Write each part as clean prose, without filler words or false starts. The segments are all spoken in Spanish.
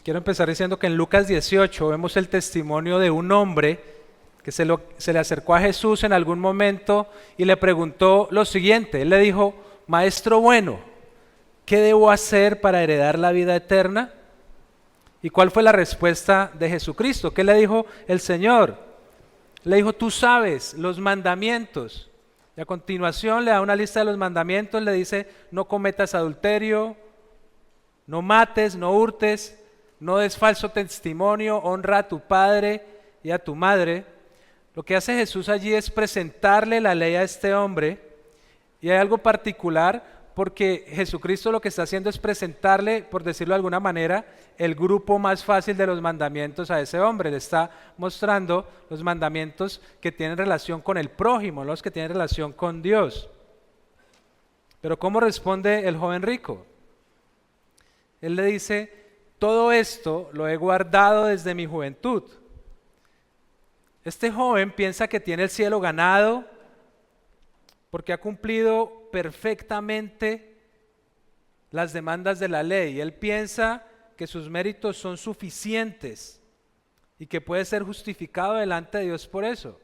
Quiero empezar diciendo que en Lucas 18 vemos el testimonio de un hombre que se le acercó a Jesús en algún momento y le preguntó lo siguiente. Él le dijo: Maestro bueno, ¿qué debo hacer para heredar la vida eterna? ¿Y cuál fue la respuesta de Jesucristo? ¿Qué le dijo el Señor? Le dijo: tú sabes los mandamientos. Y a continuación le da una lista de los mandamientos, le dice: no cometas adulterio, no mates, no hurtes, no des falso testimonio, honra a tu padre y a tu madre. Lo que hace Jesús allí es presentarle la ley a este hombre, y hay algo particular porque Jesucristo lo que está haciendo es presentarle, por decirlo de alguna manera, el grupo más fácil de los mandamientos a ese hombre. Le está mostrando los mandamientos que tienen relación con el prójimo, los que tienen relación con Dios. Pero ¿cómo responde el joven rico? Él le dice: todo esto lo he guardado desde mi juventud. Este joven piensa que tiene el cielo ganado porque ha cumplido perfectamente las demandas de la ley. Él piensa que sus méritos son suficientes y que puede ser justificado delante de Dios por eso.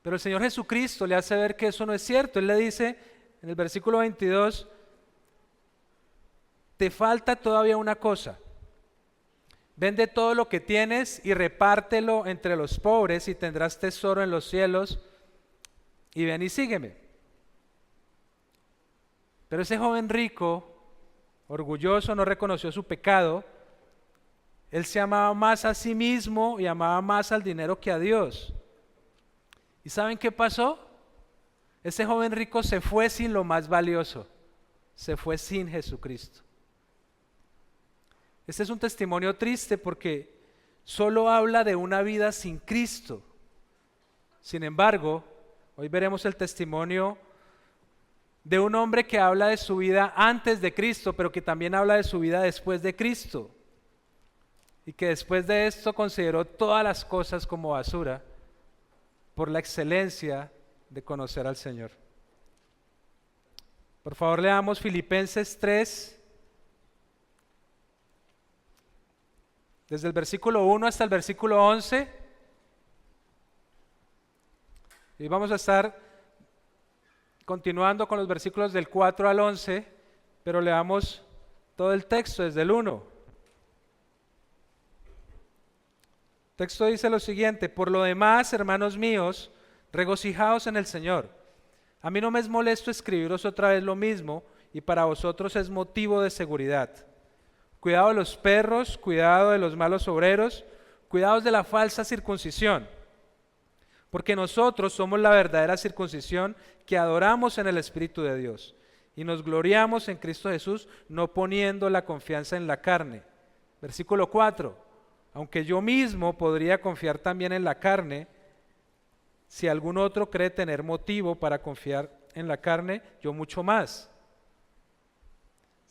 Pero el Señor Jesucristo le hace ver que eso no es cierto. Él le dice en el versículo 22: te falta todavía una cosa. Vende todo lo que tienes y repártelo entre los pobres y tendrás tesoro en los cielos, y ven y sígueme. Pero ese joven rico, orgulloso, no reconoció su pecado. Él se amaba más a sí mismo y amaba más al dinero que a Dios. ¿Y saben qué pasó? Ese joven rico se fue sin lo más valioso, se fue sin Jesucristo. Este es un testimonio triste porque solo habla de una vida sin Cristo. Sin embargo, hoy veremos el testimonio de un hombre que habla de su vida antes de Cristo, pero que también habla de su vida después de Cristo, y que después de esto consideró todas las cosas como basura por la excelencia de conocer al Señor. Por favor, leamos Filipenses 3, desde el versículo 1 hasta el versículo 11, y vamos a estar continuando con los versículos del 4 al 11, pero leamos todo el texto desde el 1. El texto dice lo siguiente: por lo demás, hermanos míos, regocijaos en el Señor. A mí no me es molesto escribiros otra vez lo mismo, y para vosotros es motivo de seguridad. Cuidado de los perros, cuidado de los malos obreros, cuidados de la falsa circuncisión, porque nosotros somos la verdadera circuncisión que adoramos en el Espíritu de Dios y nos gloriamos en Cristo Jesús, no poniendo la confianza en la carne. Versículo 4: aunque yo mismo podría confiar también en la carne, si algún otro cree tener motivo para confiar en la carne, yo mucho más.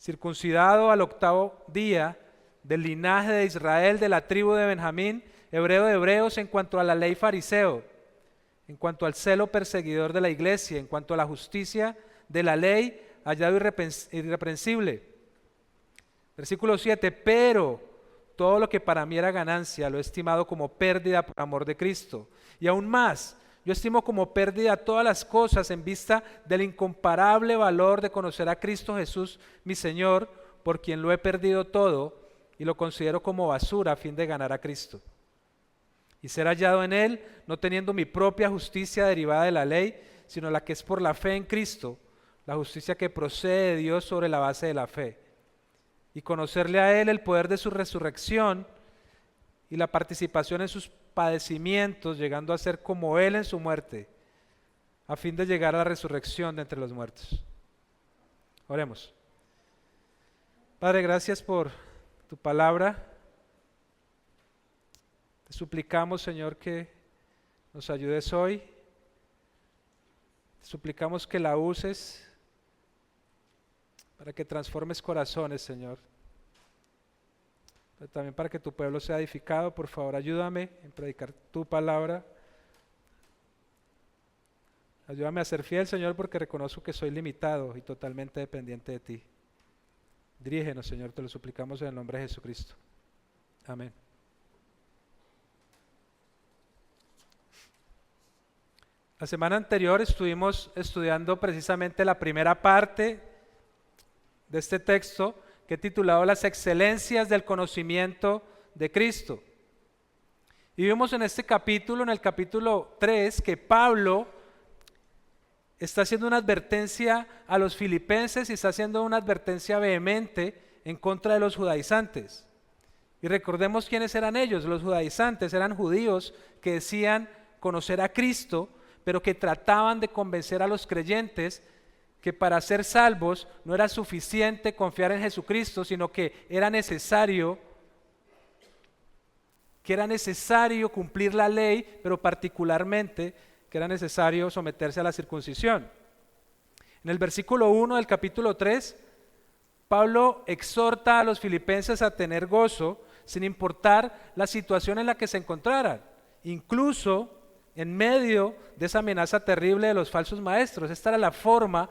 Circuncidado al 8º día, del linaje de Israel, de la tribu de Benjamín, hebreo de hebreos, en cuanto a la ley fariseo, en cuanto al celo perseguidor de la iglesia, en cuanto a la justicia de la ley, hallado irreprensible. Versículo 7: pero todo lo que para mí era ganancia lo he estimado como pérdida por amor de Cristo. Y aún más, yo estimo como pérdida todas las cosas en vista del incomparable valor de conocer a Cristo Jesús, mi Señor, por quien lo he perdido todo y lo considero como basura a fin de ganar a Cristo y ser hallado en Él, no teniendo mi propia justicia derivada de la ley, sino la que es por la fe en Cristo, la justicia que procede de Dios sobre la base de la fe, y conocerle a Él el poder de su resurrección y la participación en sus padecimientos, llegando a ser como Él en su muerte, a fin de llegar a la resurrección de entre los muertos. Oremos. Padre, gracias por tu palabra. Te suplicamos, Señor, que nos ayudes hoy. Te suplicamos que la uses para que transformes corazones, Señor. Pero también para que tu pueblo sea edificado. Por favor, ayúdame en predicar tu palabra. Ayúdame a ser fiel, Señor, porque reconozco que soy limitado y totalmente dependiente de ti. Dirígenos, Señor, te lo suplicamos en el nombre de Jesucristo. Amén. La semana anterior estuvimos estudiando precisamente la primera parte de este texto que he titulado Las excelencias del conocimiento de Cristo. Y vimos en este capítulo, en el capítulo 3, que Pablo está haciendo una advertencia a los filipenses y está haciendo una advertencia vehemente en contra de los judaizantes. Y recordemos quiénes eran ellos. Los judaizantes eran judíos que decían conocer a Cristo, pero que trataban de convencer a los creyentes que para ser salvos no era suficiente confiar en Jesucristo, sino que era necesario cumplir la ley, pero particularmente que era necesario someterse a la circuncisión. En el versículo 1 del capítulo 3, Pablo exhorta a los filipenses a tener gozo sin importar la situación en la que se encontraran, incluso en medio de esa amenaza terrible de los falsos maestros. Esta era la forma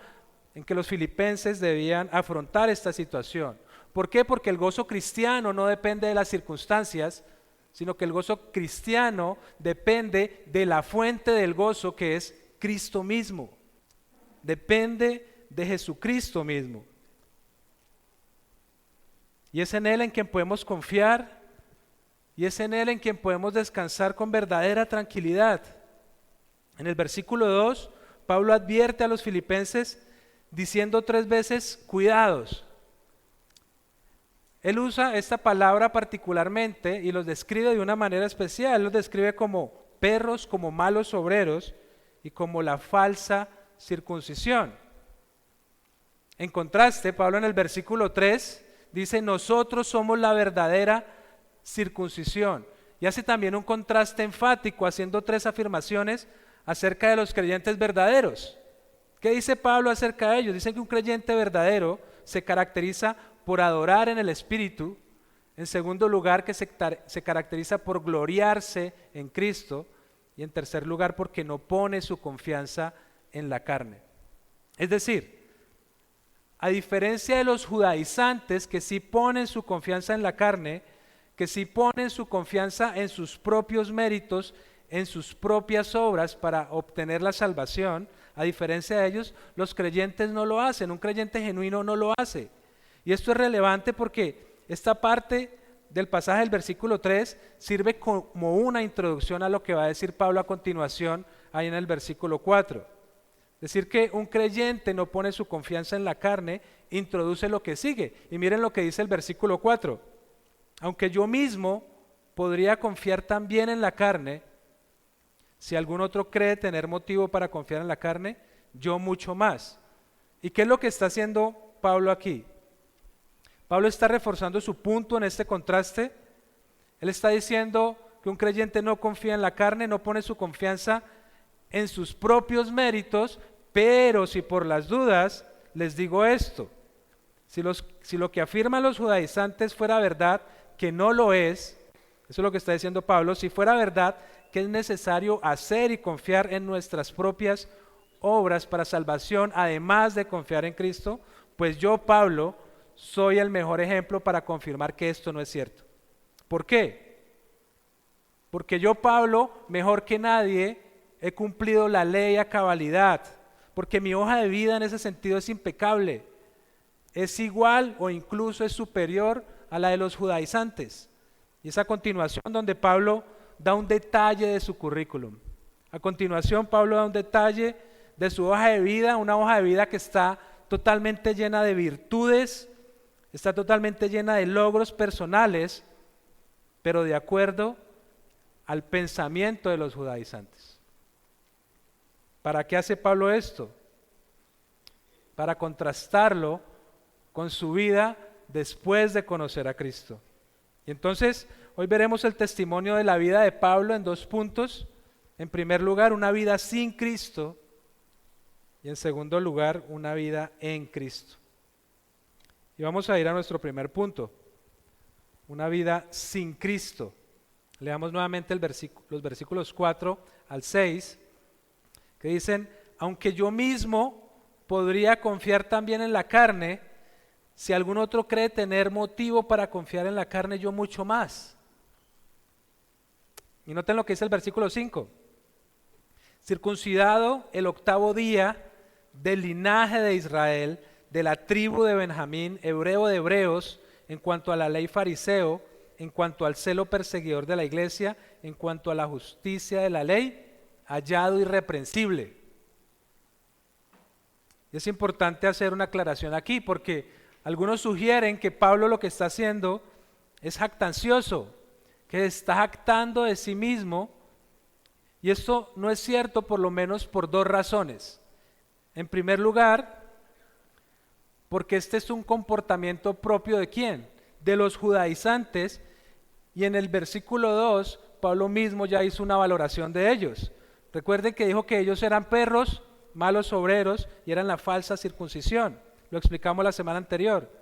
en que los filipenses debían afrontar esta situación. ¿Por qué? Porque el gozo cristiano no depende de las circunstancias, sino que el gozo cristiano depende de la fuente del gozo, que es Cristo mismo. Depende de Jesucristo mismo. Y es en Él en quien podemos confiar, y es en Él en quien podemos descansar con verdadera tranquilidad. En el versículo 2, Pablo advierte a los filipenses diciendo 3 veces, cuidados. Él usa esta palabra particularmente y los describe de una manera especial. Él los describe como perros, como malos obreros y como la falsa circuncisión. En contraste, Pablo en el versículo 3 dice, nosotros somos la verdadera circuncisión. Y hace también un contraste enfático, haciendo 3 afirmaciones acerca de los creyentes verdaderos. ¿Qué dice Pablo acerca de ellos? Dice que un creyente verdadero se caracteriza por adorar en el Espíritu. En segundo lugar, que se caracteriza por gloriarse en Cristo. Y en tercer lugar, porque no pone su confianza en la carne. Es decir, a diferencia de los judaizantes que sí ponen su confianza en la carne, que sí ponen su confianza en sus propios méritos, en sus propias obras para obtener la salvación, a diferencia de ellos, los creyentes no lo hacen. Un creyente genuino no lo hace. Y esto es relevante porque esta parte del pasaje del versículo 3 sirve como una introducción a lo que va a decir Pablo a continuación ahí en el versículo 4. Es decir, que un creyente no pone su confianza en la carne, introduce lo que sigue. Y miren lo que dice el versículo 4. Aunque yo mismo podría confiar también en la carne, si algún otro cree tener motivo para confiar en la carne, yo mucho más. ¿Y qué es lo que está haciendo Pablo aquí? Pablo está reforzando su punto en este contraste. Él está diciendo que un creyente no confía en la carne, no pone su confianza en sus propios méritos, pero si por las dudas les digo esto, si lo que afirman los judaizantes fuera verdad, que no lo es, eso es lo que está diciendo Pablo, si fuera verdad que es necesario hacer y confiar en nuestras propias obras para salvación, además de confiar en Cristo, pues yo, Pablo, soy el mejor ejemplo para confirmar que esto no es cierto. ¿Por qué? Porque yo, Pablo, mejor que nadie, he cumplido la ley a cabalidad, porque mi hoja de vida en ese sentido es impecable, es igual o incluso es superior a la de los judaizantes. Y es a continuación donde Pablo da un detalle de su currículum. A continuación, Pablo da un detalle de su hoja de vida, una hoja de vida que está totalmente llena de virtudes, está totalmente llena de logros personales, pero de acuerdo al pensamiento de los judaizantes. ¿Para qué hace Pablo esto? Para contrastarlo con su vida después de conocer a Cristo. Y entonces, hoy veremos el testimonio de la vida de Pablo en 2 puntos. En primer lugar, una vida sin Cristo, y en segundo lugar, una vida en Cristo. Y vamos a ir a nuestro primer punto, una vida sin Cristo. Leamos nuevamente los versículos 4 al 6, que dicen, aunque yo mismo podría confiar también en la carne, Si algún otro cree tener motivo para confiar en la carne, yo mucho más. Y noten lo que dice el versículo 5. Circuncidado el 8º día del linaje de Israel, de la tribu de Benjamín, hebreo de hebreos, en cuanto a la ley fariseo, en cuanto al celo perseguidor de la iglesia, en cuanto a la justicia de la ley, hallado irreprensible. Y es importante hacer una aclaración aquí, porque algunos sugieren que Pablo lo que está haciendo es jactancioso, que está jactando de sí mismo, y esto no es cierto por lo menos por 2 razones. En primer lugar, porque este es un comportamiento propio ¿de quién? De los judaizantes, y en el versículo 2, Pablo mismo ya hizo una valoración de ellos. Recuerden que dijo que ellos eran perros, malos obreros, y eran la falsa circuncisión. Lo explicamos la semana anterior.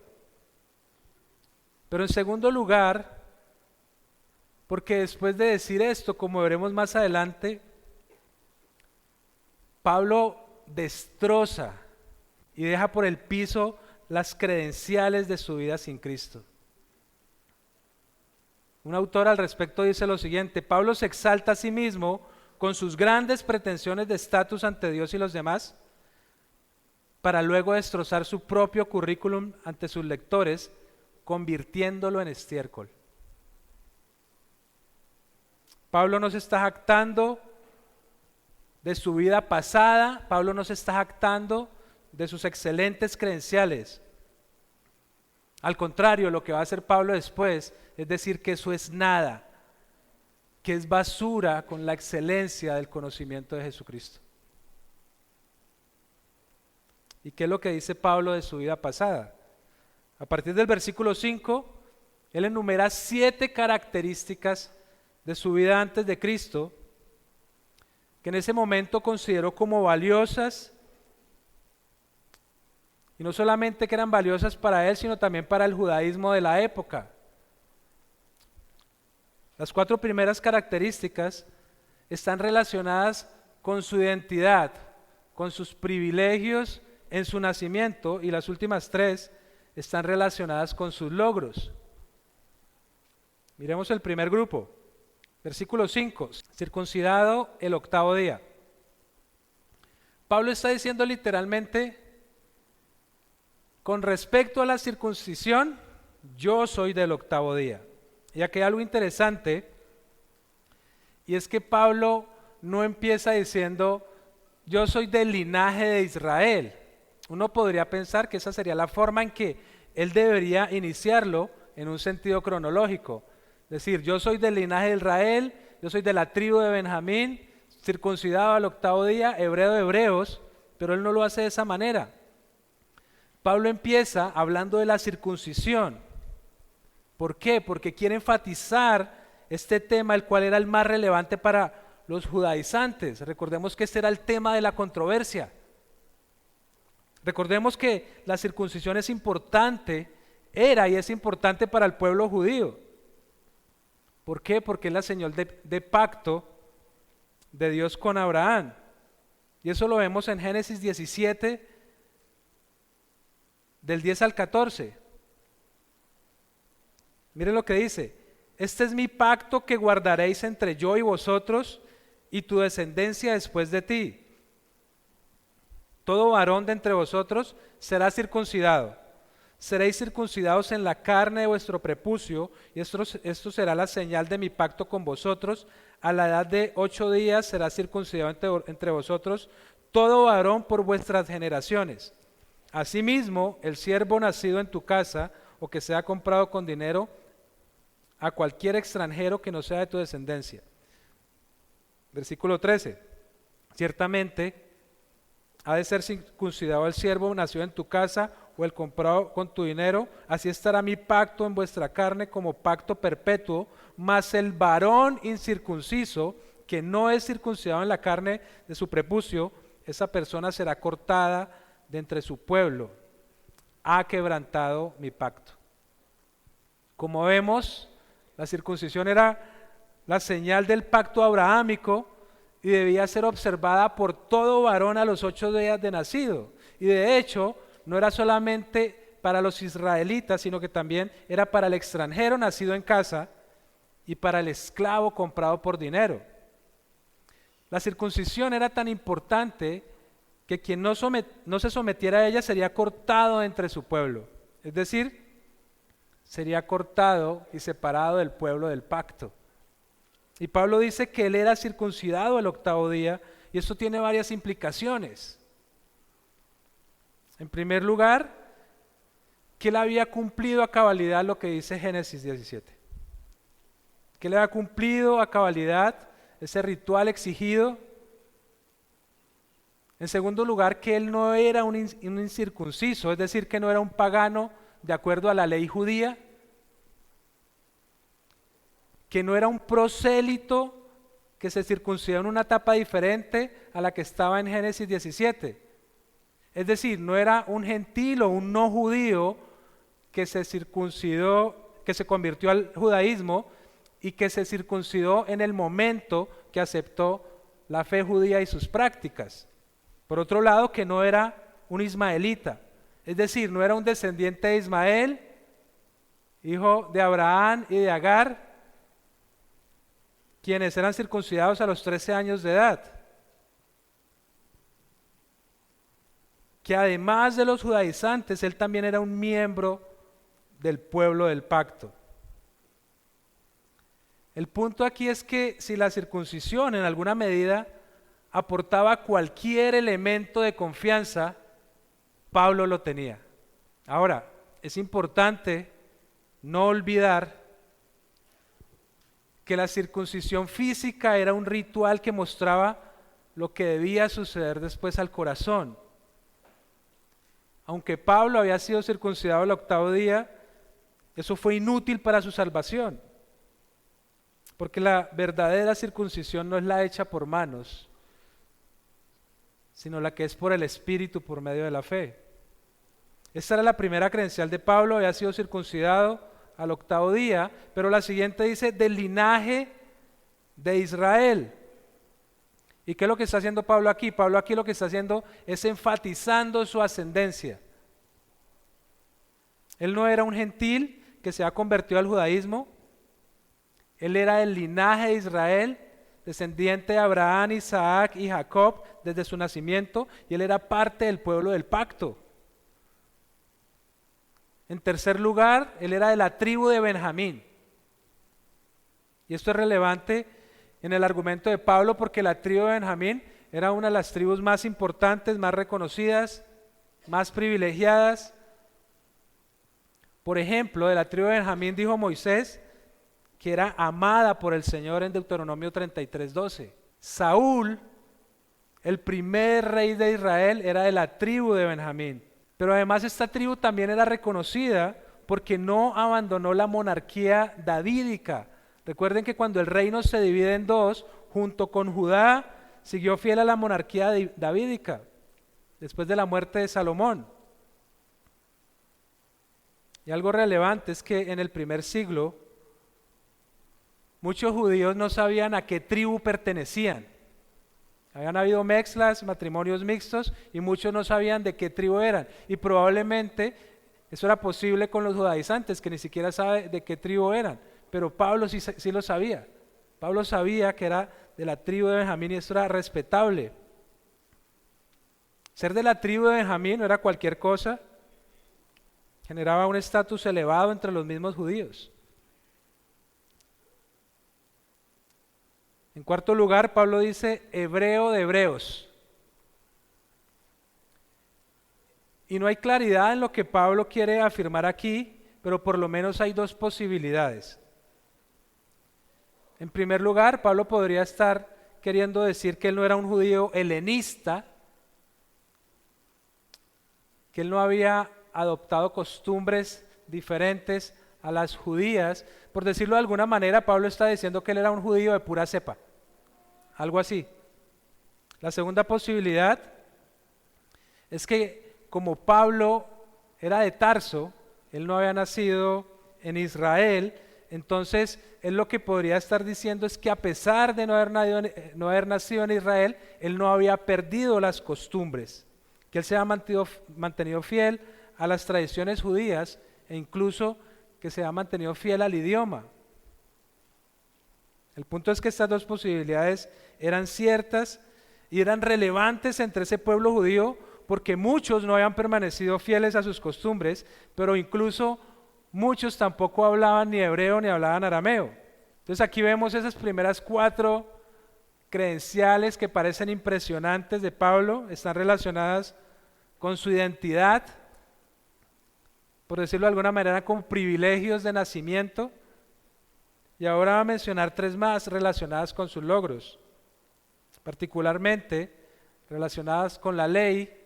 Pero en segundo lugar, porque después de decir esto, como veremos más adelante, Pablo destroza y deja por el piso las credenciales de su vida sin Cristo. Un autor al respecto dice lo siguiente: Pablo se exalta a sí mismo con sus grandes pretensiones de estatus ante Dios y los demás, para luego destrozar su propio currículum ante sus lectores, convirtiéndolo en estiércol. Pablo no se está jactando de su vida pasada, Pablo no se está jactando de sus excelentes credenciales. Al contrario, lo que va a hacer Pablo después es decir que eso es nada, que es basura con la excelencia del conocimiento de Jesucristo. ¿Y qué es lo que dice Pablo de su vida pasada? A partir del versículo 5, él enumera 7 características de su vida antes de Cristo, que en ese momento consideró como valiosas, y no solamente que eran valiosas para él, sino también para el judaísmo de la época. Las 4 primeras características están relacionadas con su identidad, con sus privilegios en su nacimiento, y las últimas 3 están relacionadas con sus logros. Miremos el primer grupo. Versículo 5, circuncidado el 8º día. Pablo está diciendo literalmente, con respecto a la circuncisión, yo soy del 8º día. Y aquí hay algo interesante, y es que Pablo no empieza diciendo, yo soy del linaje de Israel. Uno podría pensar que esa sería la forma en que él debería iniciarlo en un sentido cronológico. Es decir, yo soy del linaje de Israel, yo soy de la tribu de Benjamín, circuncidado al 8º día, hebreo de hebreos, pero él no lo hace de esa manera. Pablo empieza hablando de la circuncisión. ¿Por qué? Porque quiere enfatizar este tema, el cual era el más relevante para los judaizantes. Recordemos que este era el tema de la controversia. Recordemos que la circuncisión es importante, era y es importante para el pueblo judío. ¿Por qué? Porque es la señal de pacto de Dios con Abraham. Y eso lo vemos en Génesis 17, del 10 al 14. Miren lo que dice: este es mi pacto que guardaréis entre yo y vosotros y tu descendencia después de ti. Todo varón de entre vosotros será circuncidado. Seréis circuncidados en la carne de vuestro prepucio, y esto será la señal de mi pacto con vosotros. A la edad de 8 días será circuncidado entre vosotros todo varón por vuestras generaciones. Asimismo, el siervo nacido en tu casa o que sea comprado con dinero, a cualquier extranjero que no sea de tu descendencia. Versículo 13. Ciertamente ha de ser circuncidado el siervo nacido en tu casa o el comprado con tu dinero, así estará mi pacto en vuestra carne como pacto perpetuo, mas el varón incircunciso que no es circuncidado en la carne de su prepucio, esa persona será cortada de entre su pueblo. Ha quebrantado mi pacto. Como vemos, la circuncisión era la señal del pacto abrahámico y debía ser observada por todo varón a los 8 días de nacido. Y de hecho, no era solamente para los israelitas, sino que también era para el extranjero nacido en casa y para el esclavo comprado por dinero. La circuncisión era tan importante que quien no se sometiera a ella sería cortado entre su pueblo, es decir, sería cortado y separado del pueblo del pacto. Y Pablo dice que él era circuncidado el 8º día, y esto tiene varias implicaciones. En primer lugar, que él había cumplido a cabalidad lo que dice Génesis 17. Que él había cumplido a cabalidad ese ritual exigido. En segundo lugar, que él no era un incircunciso, es decir, que no era un pagano de acuerdo a la ley judía, que no era un prosélito que se circuncidó en una etapa diferente a la que estaba en Génesis 17. Es decir, no era un gentil o un no judío que se circuncidó, que se convirtió al judaísmo y que se circuncidó en el momento que aceptó la fe judía y sus prácticas. Por otro lado, que no era un ismaelita, es decir, no era un descendiente de Ismael, hijo de Abraham y de Agar, quienes eran circuncidados a los 13 años de edad. Que además de los judaizantes, él también era un miembro del pueblo del pacto. El punto aquí es que si la circuncisión en alguna medida aportaba cualquier elemento de confianza, Pablo lo tenía. Ahora, es importante no olvidar que la circuncisión física era un ritual que mostraba lo que debía suceder después al corazón. Aunque Pablo había sido circuncidado el 8º día, eso fue inútil para su salvación, porque la verdadera circuncisión no es la hecha por manos, sino la que es por el Espíritu por medio de la fe. Esta era la primera credencial de Pablo, había sido circuncidado al 8º día, pero la siguiente dice del linaje de Israel. ¿Y qué es lo que está haciendo Pablo aquí? Pablo aquí lo que está haciendo es enfatizando su ascendencia. Él no era un gentil que se ha convertido al judaísmo, él era del linaje de Israel, descendiente de Abraham, Isaac y Jacob desde su nacimiento, y él era parte del pueblo del pacto. En tercer lugar, él era de la tribu de Benjamín. Y esto es relevante en el argumento de Pablo porque la tribu de Benjamín era una de las tribus más importantes, más reconocidas, más privilegiadas. Por ejemplo, de la tribu de Benjamín dijo Moisés que era amada por el Señor en Deuteronomio 33:12. Saúl, el primer rey de Israel, era de la tribu de Benjamín. Pero además esta tribu también era reconocida porque no abandonó la monarquía davídica. Recuerden que cuando el reino se divide en dos, junto con Judá, siguió fiel a la monarquía davídica, después de la muerte de Salomón. Y algo relevante es que en el primer siglo, muchos judíos no sabían a qué tribu pertenecían. Habían habido mezclas, matrimonios mixtos, y muchos no sabían de qué tribu eran. Y probablemente eso era posible con los judaizantes, que ni siquiera saben de qué tribu eran. Pero Pablo sí lo sabía. Pablo sabía que era de la tribu de Benjamín y esto era respetable. Ser de la tribu de Benjamín no era cualquier cosa. Generaba un estatus elevado entre los mismos judíos. En cuarto lugar, Pablo dice hebreo de hebreos. Y no hay claridad en lo que Pablo quiere afirmar aquí, pero por lo menos hay dos posibilidades. En primer lugar, Pablo podría estar queriendo decir que él no era un judío helenista, que él no había adoptado costumbres diferentes a las judías. Por decirlo de alguna manera, Pablo está diciendo que él era un judío de pura cepa, algo así. La segunda posibilidad es que como Pablo era de Tarso, él no había nacido en Israel, entonces él lo que podría estar diciendo es que a pesar de no haber nacido en Israel, él no había perdido las costumbres, que él se había mantenido fiel a las tradiciones judías e incluso que se ha mantenido fiel al idioma. El punto es que estas dos posibilidades eran ciertas y eran relevantes entre ese pueblo judío porque muchos no habían permanecido fieles a sus costumbres, pero incluso muchos tampoco hablaban ni hebreo ni hablaban arameo. Entonces aquí vemos esas primeras 4 credenciales que parecen impresionantes de Pablo, están relacionadas con su identidad, por decirlo de alguna manera, con privilegios de nacimiento, y ahora va a mencionar 3 más relacionadas con sus logros, particularmente relacionadas con la ley,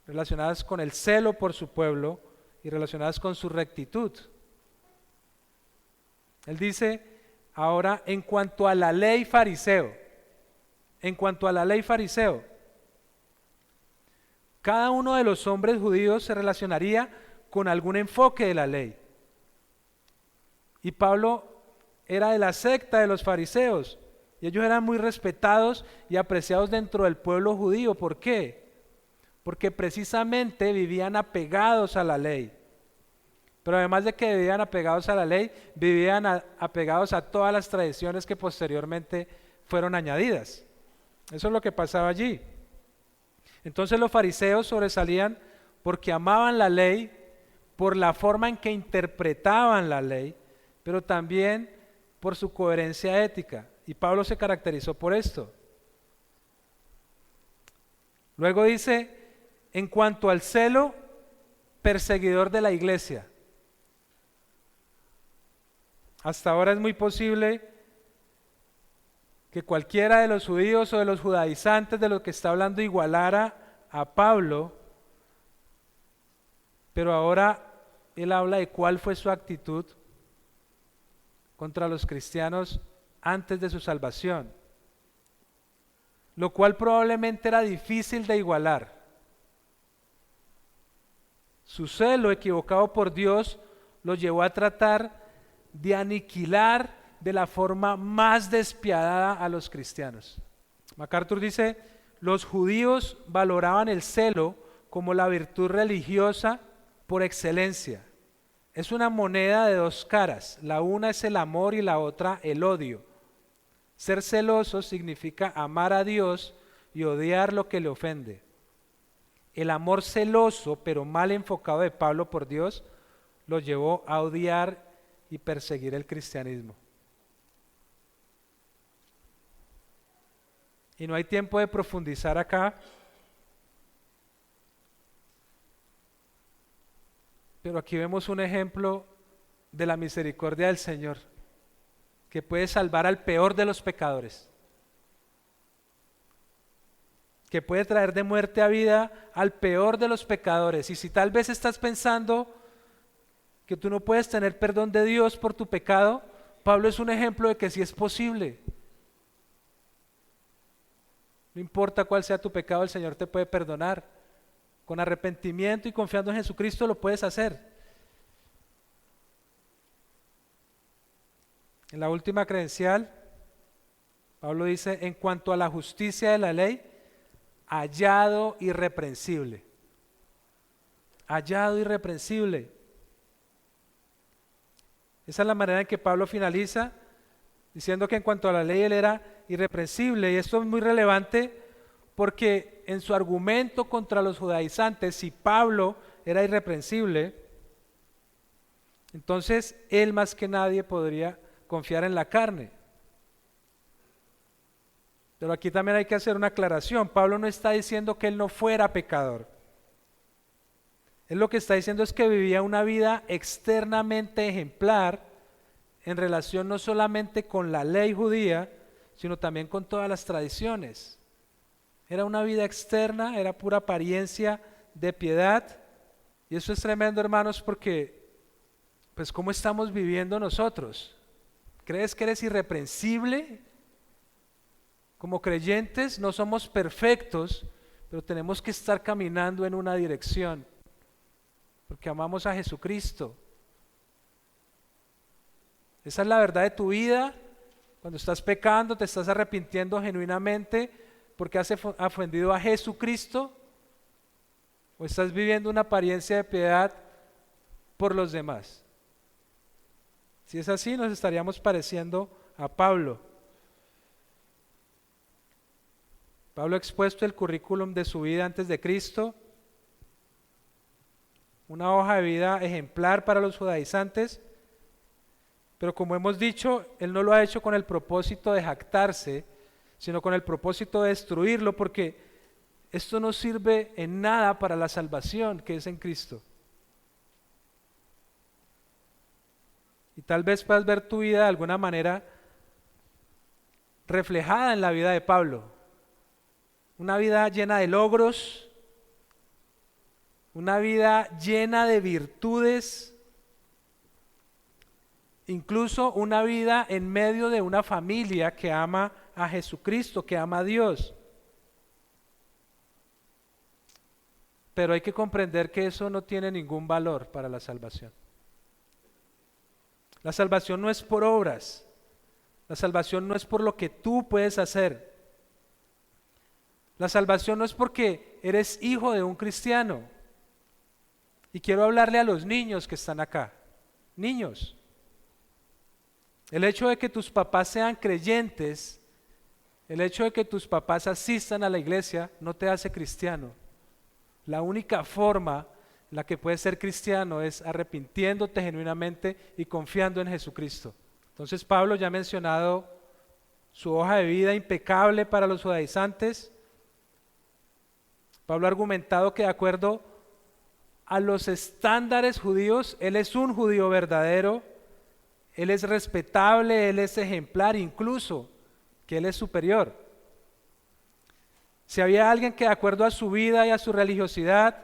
relacionadas con el celo por su pueblo y relacionadas con su rectitud. Él dice ahora en cuanto a la ley fariseo, cada uno de los hombres judíos se relacionaría con algún enfoque de la ley. Y Pablo era de la secta de los fariseos, y ellos eran muy respetados y apreciados dentro del pueblo judío. ¿Por qué? Porque precisamente vivían apegados a la ley. Pero además de que vivían apegados a la ley, vivían apegados a todas las tradiciones que posteriormente fueron añadidas. Eso es lo que pasaba allí. Entonces los fariseos sobresalían porque amaban la ley, por la forma en que interpretaban la ley, pero también por su coherencia ética. Y Pablo se caracterizó por esto. Luego dice, en cuanto al celo, perseguidor de la iglesia. Hasta ahora es muy posible que cualquiera de los judíos o de los judaizantes de los que está hablando igualara a Pablo, pero ahora él habla de cuál fue su actitud contra los cristianos antes de su salvación, lo cual probablemente era difícil de igualar. Su celo equivocado por Dios lo llevó a tratar de aniquilar de la forma más despiadada a los cristianos. MacArthur dice, los judíos valoraban el celo como la virtud religiosa por excelencia. Es una moneda de 2 caras, la una es el amor y la otra el odio. Ser celoso significa amar a Dios y odiar lo que le ofende. El amor celoso, pero mal enfocado de Pablo por Dios, lo llevó a odiar y perseguir el cristianismo. Y no hay tiempo de profundizar acá, pero aquí vemos un ejemplo de la misericordia del Señor, que puede salvar al peor de los pecadores, que puede traer de muerte a vida al peor de los pecadores. Y si tal vez estás pensando que tú no puedes tener perdón de Dios por tu pecado, Pablo es un ejemplo de que sí es posible. No importa cuál sea tu pecado, el Señor te puede perdonar. Con arrepentimiento y confiando en Jesucristo lo puedes hacer. En la última credencial, Pablo dice, en cuanto a la justicia de la ley, hallado irreprensible. Hallado irreprensible. Esa es la manera en que Pablo finaliza, diciendo que en cuanto a la ley él era irreprensible. Y esto es muy relevante porque en su argumento contra los judaizantes, si Pablo era irreprensible, entonces él más que nadie podría confiar en la carne. Pero aquí también hay que hacer una aclaración. Pablo no está diciendo que él no fuera pecador. Él lo que está diciendo es que vivía una vida externamente ejemplar en relación no solamente con la ley judía, sino también con todas las tradiciones. Era una vida externa, era pura apariencia de piedad. Y eso es tremendo, hermanos, porque pues ¿cómo estamos viviendo nosotros? ¿Crees que eres irreprensible? Como creyentes no somos perfectos, pero tenemos que estar caminando en una dirección, porque amamos a Jesucristo. Esa es la verdad de tu vida. Cuando estás pecando, te estás arrepintiendo genuinamente porque has ofendido a Jesucristo. ¿O estás viviendo una apariencia de piedad por los demás? Si es así, nos estaríamos pareciendo a Pablo. Pablo ha expuesto el currículum de su vida antes de Cristo, una hoja de vida ejemplar para los judaizantes, pero como hemos dicho, él no lo ha hecho con el propósito de jactarse, sino con el propósito de destruirlo, porque esto no sirve en nada para la salvación que es en Cristo. Y tal vez puedas ver tu vida de alguna manera reflejada en la vida de Pablo. Una vida llena de logros, una vida llena de virtudes, incluso una vida en medio de una familia que ama a Jesucristo, que ama a Dios. Pero hay que comprender que eso no tiene ningún valor para la salvación. La salvación no es por obras, la salvación no es por lo que tú puedes hacer. La salvación no es porque eres hijo de un cristiano. Y quiero hablarle a los niños que están acá. Niños, el hecho de que tus papás sean creyentes, el hecho de que tus papás asistan a la iglesia no te hace cristiano. La única forma en la que puedes ser cristiano es arrepintiéndote genuinamente y confiando en Jesucristo. Entonces Pablo ya ha mencionado su hoja de vida impecable para los judaizantes. Pablo ha argumentado que de acuerdo a los estándares judíos, él es un judío verdadero, él es respetable, él es ejemplar, incluso que él es superior. Si había alguien que de acuerdo a su vida y a su religiosidad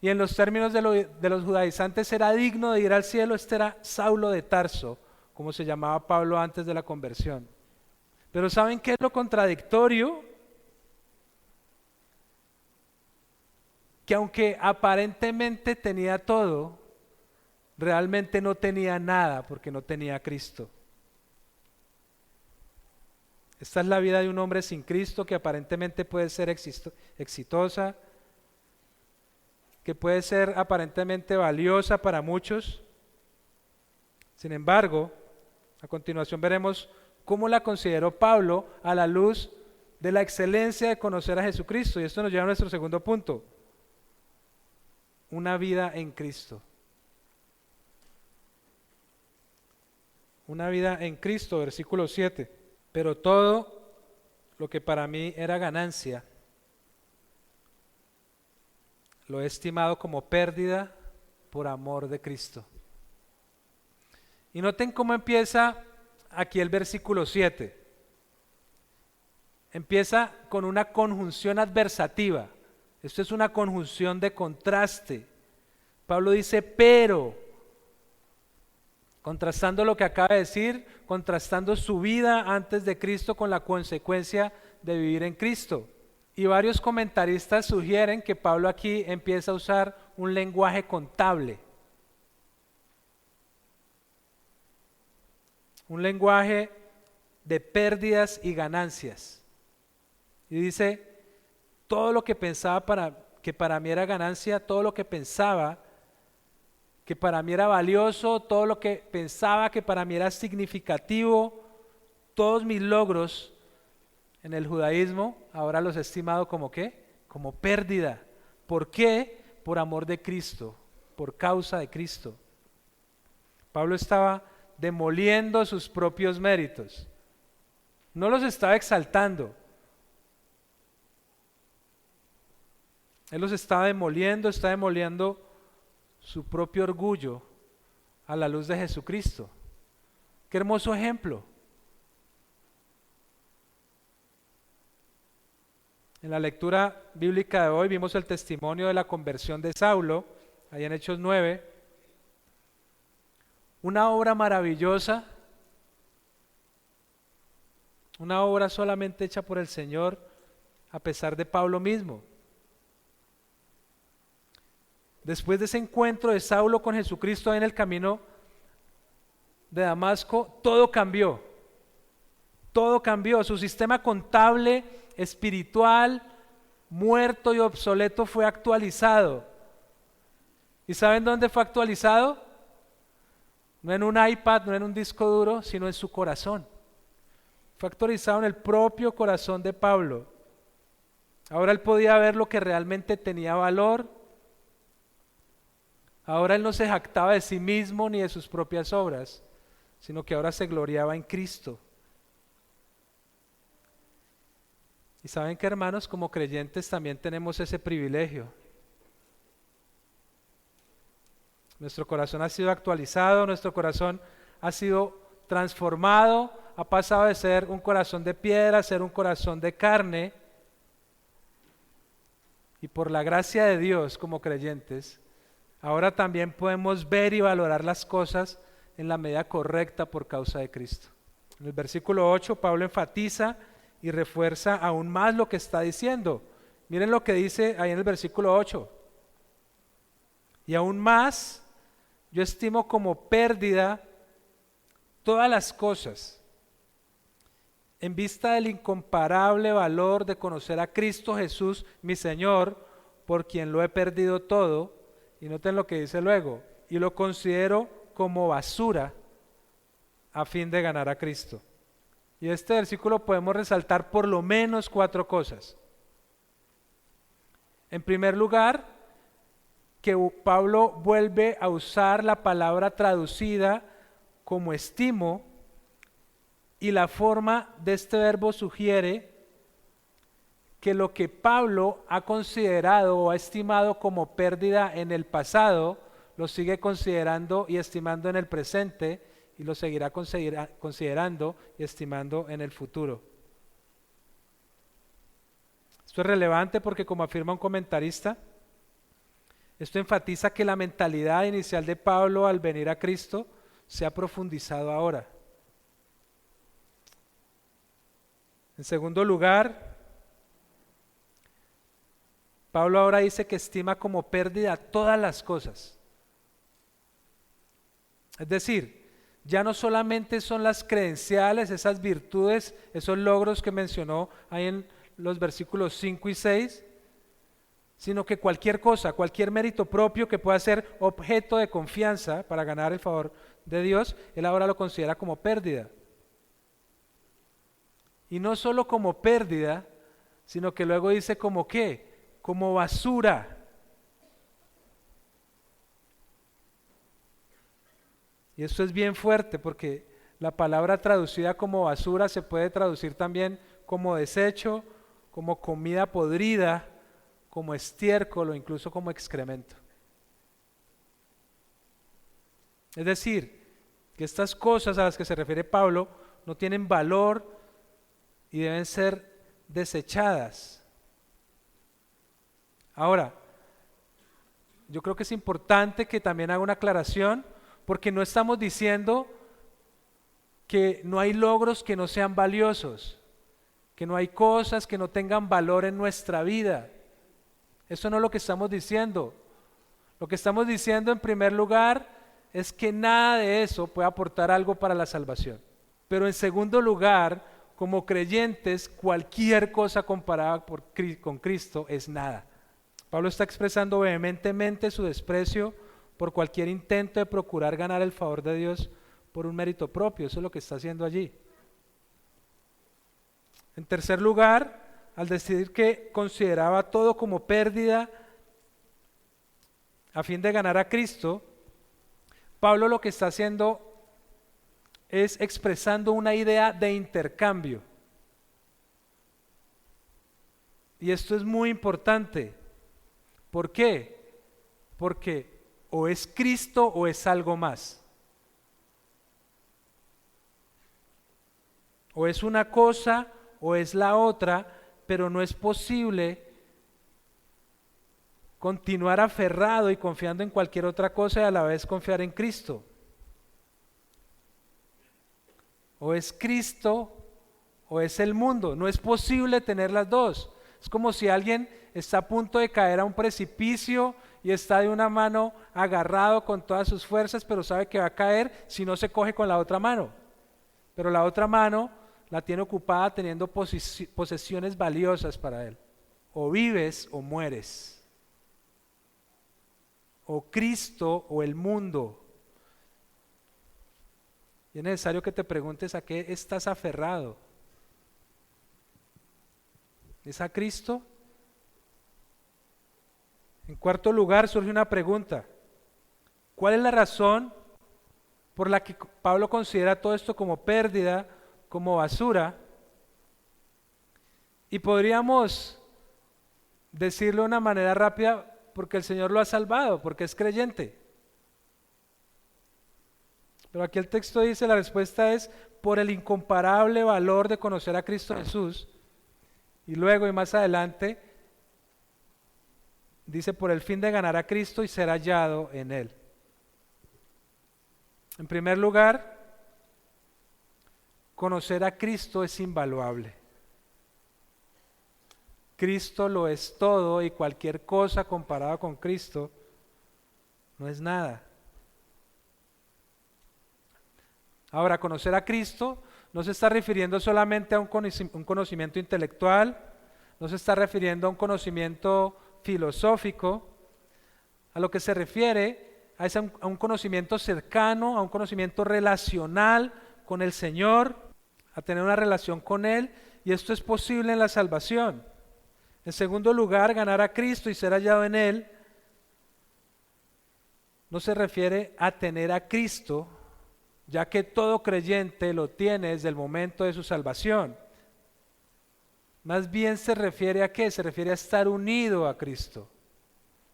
y en los términos de los judaizantes era digno de ir al cielo, este era Saulo de Tarso, como se llamaba Pablo antes de la conversión. Pero ¿saben qué es lo contradictorio? Que aunque aparentemente tenía todo, realmente no tenía nada porque no tenía a Cristo. Esta es la vida de un hombre sin Cristo que aparentemente puede ser exitosa, que puede ser aparentemente valiosa para muchos. Sin embargo, a continuación veremos cómo la consideró Pablo a la luz de la excelencia de conocer a Jesucristo. Y esto nos lleva a nuestro segundo punto. Una vida en Cristo. Una vida en Cristo, versículo 7. Pero todo lo que para mí era ganancia, lo he estimado como pérdida por amor de Cristo. Y noten cómo empieza aquí el versículo 7. Empieza con una conjunción adversativa. Esto es una conjunción de contraste. Pablo dice, pero, contrastando lo que acaba de decir, contrastando su vida antes de Cristo con la consecuencia de vivir en Cristo. Y varios comentaristas sugieren que Pablo aquí empieza a usar un lenguaje contable. Un lenguaje de pérdidas y ganancias. Y dice, todo lo que pensaba que para mí era ganancia, todo lo que pensaba que para mí era valioso, todo lo que pensaba que para mí era significativo, todos mis logros en el judaísmo, ahora los he estimado como ¿qué? Como pérdida. ¿Por qué? Por amor de Cristo, por causa de Cristo. Pablo estaba demoliendo sus propios méritos. No los estaba exaltando. Él los está demoliendo su propio orgullo a la luz de Jesucristo. Qué hermoso ejemplo. En la lectura bíblica de hoy vimos el testimonio de la conversión de Saulo, ahí en Hechos 9. Una obra maravillosa, una obra solamente hecha por el Señor, a pesar de Pablo mismo. Después de ese encuentro de Saulo con Jesucristo en el camino de Damasco, todo cambió. Todo cambió. Su sistema contable, espiritual, muerto y obsoleto fue actualizado. ¿Y saben dónde fue actualizado? No en un iPad, no en un disco duro, sino en su corazón. Fue actualizado en el propio corazón de Pablo. Ahora él podía ver lo que realmente tenía valor. Ahora él no se jactaba de sí mismo ni de sus propias obras, sino que ahora se gloriaba en Cristo. Y saben que, hermanos, como creyentes también tenemos ese privilegio. Nuestro corazón ha sido actualizado, nuestro corazón ha sido transformado, ha pasado de ser un corazón de piedra a ser un corazón de carne. Y por la gracia de Dios, como creyentes, ahora también podemos ver y valorar las cosas en la medida correcta por causa de Cristo. En el versículo 8, Pablo enfatiza y refuerza aún más lo que está diciendo. Miren lo que dice ahí en el versículo 8. Y aún más, yo estimo como pérdida todas las cosas en vista del incomparable valor de conocer a Cristo Jesús, mi Señor, por quien lo he perdido todo. Y noten lo que dice luego, y lo considero como basura a fin de ganar a Cristo. Y este versículo podemos resaltar por lo menos 4 cosas. En primer lugar, que Pablo vuelve a usar la palabra traducida como estimo, y la forma de este verbo sugiere que lo que Pablo ha considerado o ha estimado como pérdida en el pasado, lo sigue considerando y estimando en el presente, y lo seguirá considerando y estimando en el futuro. Esto es relevante porque, como afirma un comentarista, esto enfatiza que la mentalidad inicial de Pablo al venir a Cristo se ha profundizado ahora. En segundo lugar, Pablo ahora dice que estima como pérdida todas las cosas. Es decir, ya no solamente son las credenciales, esas virtudes, esos logros que mencionó ahí en los versículos 5 y 6, sino que cualquier cosa, cualquier mérito propio que pueda ser objeto de confianza para ganar el favor de Dios, él ahora lo considera como pérdida. Y no solo como pérdida, sino que luego dice como ¿qué? Como basura. Y esto es bien fuerte porque la palabra traducida como basura se puede traducir también como desecho, como comida podrida, como estiércol o incluso como excremento. Es decir, que estas cosas a las que se refiere Pablo no tienen valor y deben ser desechadas. Ahora, yo creo que es importante que también haga una aclaración, porque no estamos diciendo que no hay logros que no sean valiosos, que no hay cosas que no tengan valor en nuestra vida. Eso no es lo que estamos diciendo. Lo que estamos diciendo en primer lugar es que nada de eso puede aportar algo para la salvación. Pero en segundo lugar, como creyentes, cualquier cosa comparada con Cristo es nada. Pablo está expresando vehementemente su desprecio por cualquier intento de procurar ganar el favor de Dios por un mérito propio. Eso es lo que está haciendo allí. En tercer lugar, al decir que consideraba todo como pérdida a fin de ganar a Cristo, Pablo lo que está haciendo es expresando una idea de intercambio. Y esto es muy importante. ¿Por qué? Porque o es Cristo o es algo más. O es una cosa o es la otra, pero no es posible continuar aferrado y confiando en cualquier otra cosa y a la vez confiar en Cristo. O es Cristo o es el mundo. No es posible tener las dos. Es como si alguien está a punto de caer a un precipicio y está de una mano agarrado con todas sus fuerzas, pero sabe que va a caer si no se coge con la otra mano. Pero la otra mano la tiene ocupada teniendo posesiones valiosas para él. o vives o mueres. O Cristo o el mundo. Y es necesario que te preguntes a qué estás aferrado. ¿Es a Cristo? En cuarto lugar, surge una pregunta. ¿Cuál es la razón por la que Pablo considera todo esto como pérdida, como basura? Y podríamos decirlo de una manera rápida, porque el Señor lo ha salvado, porque es creyente. Pero aquí el texto dice, la respuesta es por el incomparable valor de conocer a Cristo Jesús. Y luego y más adelante dice por el fin de ganar a Cristo y ser hallado en Él. En primer lugar, conocer a Cristo es invaluable. Cristo lo es todo y cualquier cosa comparada con Cristo no es nada. Ahora, conocer a Cristo no se está refiriendo solamente a un conocimiento intelectual, no se está refiriendo a un conocimiento filosófico. A lo que se refiere es a un conocimiento cercano, a un conocimiento relacional con el Señor, a tener una relación con Él, y esto es posible en la salvación. En segundo lugar, ganar a Cristo y ser hallado en Él no se refiere a tener a Cristo, ya que todo creyente lo tiene desde el momento de su salvación. Más bien se refiere a ¿qué? Se refiere a estar unido a Cristo.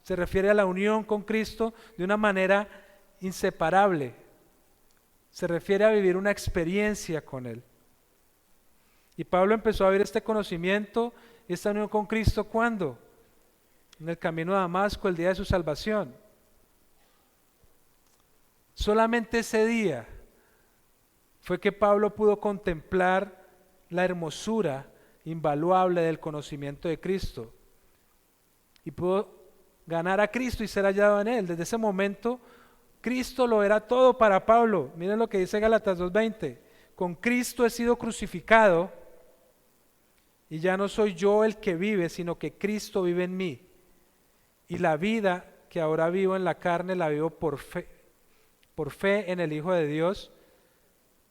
Se refiere a la unión con Cristo de una manera inseparable. Se refiere a vivir una experiencia con Él. Y Pablo empezó a vivir este conocimiento y esta unión con Cristo, ¿cuándo? En el camino a Damasco, el día de su salvación. Solamente ese día fue que Pablo pudo contemplar la hermosura invaluable del conocimiento de Cristo y pudo ganar a Cristo y ser hallado en Él. Desde ese momento Cristo lo era todo para Pablo. Miren lo que dice Gálatas 2:20: con Cristo he sido crucificado y ya no soy yo el que vive, sino que Cristo vive en mí, y la vida que ahora vivo en la carne la vivo por fe en el Hijo de Dios,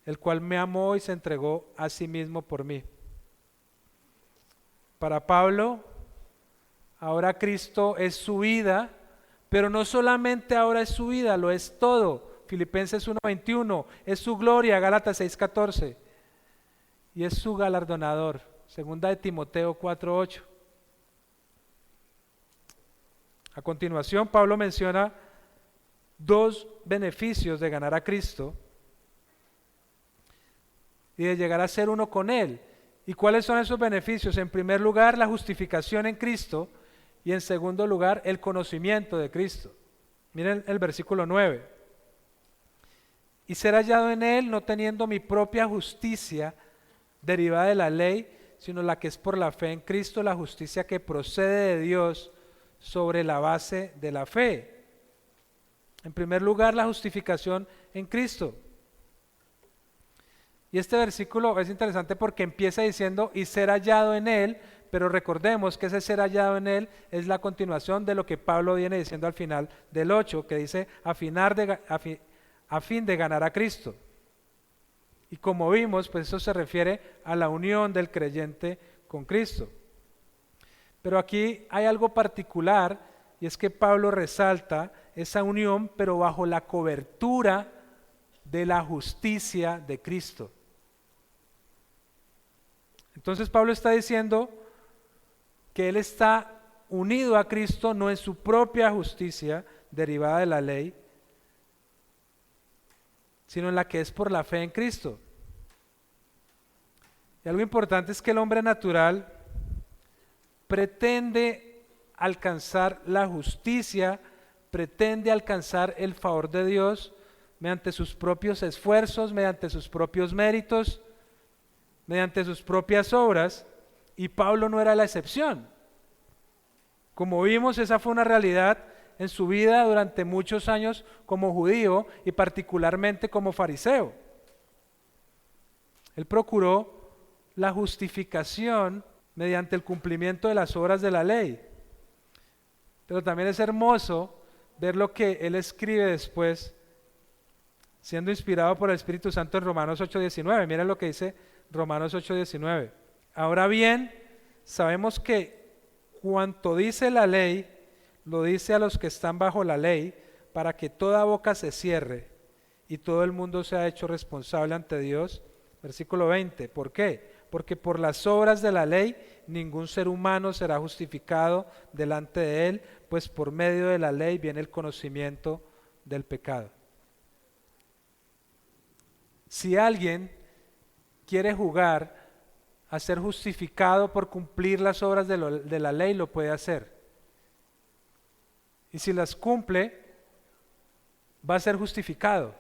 el cual me amó y se entregó a sí mismo por mí. Para Pablo, ahora Cristo es su vida, pero no solamente ahora es su vida, lo es todo. Filipenses 1:21, es su gloria, Gálatas 6:14, y es su galardonador, segunda de Timoteo 4:8. A continuación, Pablo menciona dos beneficios de ganar a Cristo y de llegar a ser uno con Él. ¿Y cuáles son esos beneficios? En primer lugar, la justificación en Cristo, y en segundo lugar, el conocimiento de Cristo. Miren el versículo 9. Y ser hallado en Él, no teniendo mi propia justicia derivada de la ley, sino la que es por la fe en Cristo, la justicia que procede de Dios sobre la base de la fe. En primer lugar, la justificación en Cristo. Y este versículo es interesante porque empieza diciendo y ser hallado en Él, pero recordemos que ese ser hallado en Él es la continuación de lo que Pablo viene diciendo al final del 8, que dice a fin de ganar a Cristo. Y como vimos, pues eso se refiere a la unión del creyente con Cristo. Pero aquí hay algo particular, y es que Pablo resalta esa unión, pero bajo la cobertura de la justicia de Cristo. Entonces Pablo está diciendo que él está unido a Cristo no en su propia justicia derivada de la ley, sino en la que es por la fe en Cristo. Y algo importante es que el hombre natural pretende alcanzar la justicia, pretende alcanzar el favor de Dios mediante sus propios esfuerzos, mediante sus propios méritos, mediante sus propias obras, y Pablo no era la excepción. Como vimos, esa fue una realidad en su vida durante muchos años como judío y particularmente como fariseo. Él procuró la justificación mediante el cumplimiento de las obras de la ley. Pero también es hermoso ver lo que él escribe después, siendo inspirado por el Espíritu Santo en Romanos 8:19. Miren lo que dice Romanos 8:19. Ahora bien, sabemos que cuanto dice la ley, lo dice a los que están bajo la ley, para que toda boca se cierre y todo el mundo sea hecho responsable ante Dios. Versículo 20. ¿Por qué? Porque por las obras de la ley ningún ser humano será justificado delante de él, pues por medio de la ley viene el conocimiento del pecado. Si alguien quiere jugar a ser justificado por cumplir las obras de la ley, lo puede hacer. Y si las cumple, va a ser justificado.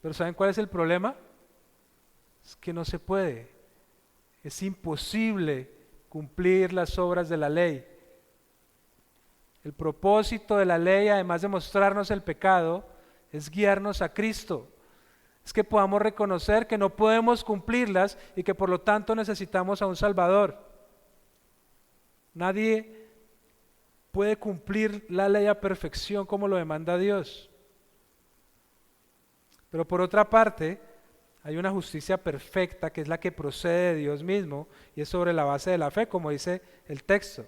Pero ¿saben cuál es el problema? Es que no se puede. Es imposible cumplir las obras de la ley. El propósito de la ley, además de mostrarnos el pecado, es guiarnos a Cristo. Es que podamos reconocer que no podemos cumplirlas y que por lo tanto necesitamos a un Salvador. Nadie puede cumplir la ley a perfección como lo demanda Dios. Pero por otra parte, hay una justicia perfecta que es la que procede de Dios mismo y es sobre la base de la fe, como dice el texto.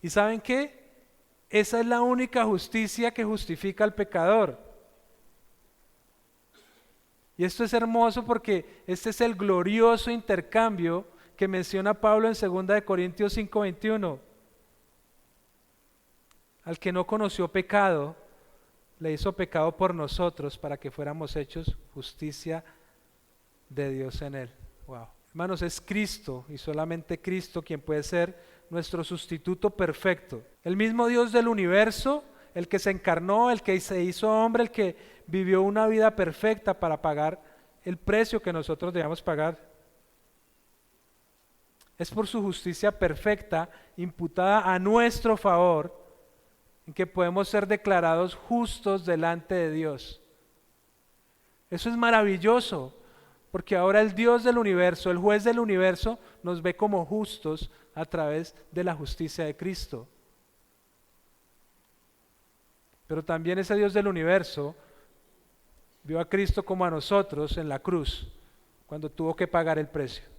¿Y saben qué? Esa es la única justicia que justifica al pecador. Y esto es hermoso porque este es el glorioso intercambio que menciona Pablo en 2 Corintios 5:21. Al que no conoció pecado, le hizo pecado por nosotros para que fuéramos hechos justicia de Dios en él. Wow. Hermanos, es Cristo y solamente Cristo quien puede ser nuestro sustituto perfecto. El mismo Dios del universo, el que se encarnó, el que se hizo hombre, el que vivió una vida perfecta para pagar el precio que nosotros debíamos pagar. Es por su justicia perfecta imputada a nuestro favor en que podemos ser declarados justos delante de Dios. Eso es maravilloso, porque ahora el Dios del universo, el juez del universo, nos ve como justos a través de la justicia de Cristo. Pero también ese Dios del universo vio a Cristo como a nosotros en la cruz, cuando tuvo que pagar el precio.